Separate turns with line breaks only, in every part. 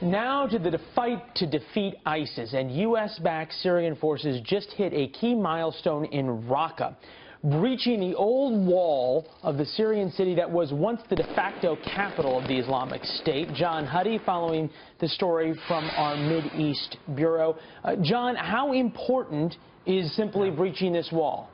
Now to the fight to defeat ISIS, and U.S.-backed Syrian forces just hit a key milestone in Raqqa, breaching the old wall of the Syrian city that was once the de facto capital of the Islamic State. John Huddy following the story from our Mideast Bureau. John, how important is simply breaching this wall?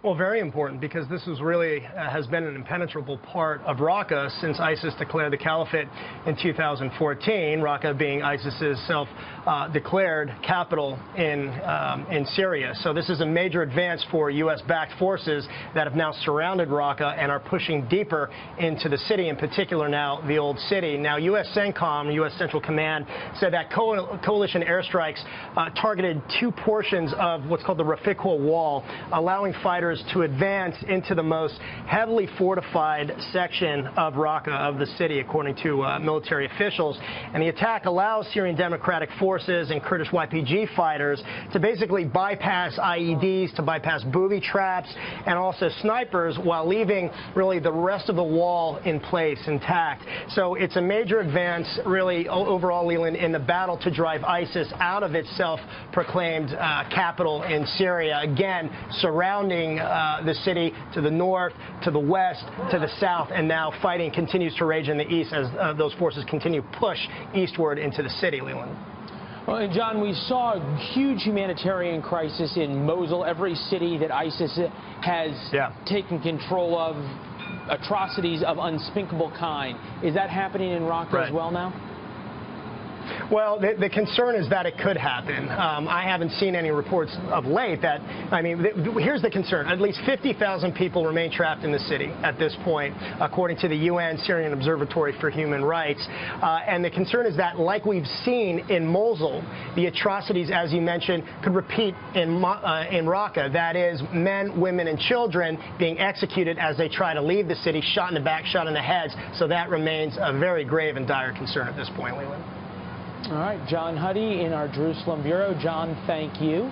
Well, very important, because this is really has been an impenetrable part of Raqqa since ISIS declared the caliphate in 2014, Raqqa being ISIS's self-declared capital in Syria. So this is a major advance for U.S.-backed forces that have now surrounded Raqqa and are pushing deeper into the city, in particular now the old city. Now, U.S. CENTCOM, U.S. Central Command, said that coalition airstrikes targeted two portions of what's called the Raqqa Wall, allowing fighters to advance into the most heavily fortified section of Raqqa, of the city, according to military officials. And the attack allows Syrian Democratic Forces and Kurdish YPG fighters to basically bypass IEDs, to bypass booby traps, and also snipers, while leaving really the rest of the wall in place, intact. So it's a major advance, really, overall, Leland, in the battle to drive ISIS out of its self-proclaimed capital in Syria, again surrounding the city to the north, to the west, to the south, and now fighting continues to rage in the east as those forces continue to push eastward into the city, Leland.
Well, and John, we saw a huge humanitarian crisis in Mosul, every city that ISIS has taken control of, atrocities of unspeakable kind. Is that happening in Raqqa as well now?
Well, the concern is that it could happen. I haven't seen any reports of late that, I mean, here's the concern. At least 50,000 people remain trapped in the city at this point, according to the UN Syrian Observatory for Human Rights. And the concern is that, like we've seen in Mosul, the atrocities, as you mentioned, could repeat in Raqqa. That is, men, women, and children being executed as they try to leave the city, shot in the back, shot in the heads. So that remains a very grave and dire concern at this point, Leland.
All right, John Huddy in our Jerusalem Bureau. John, thank you.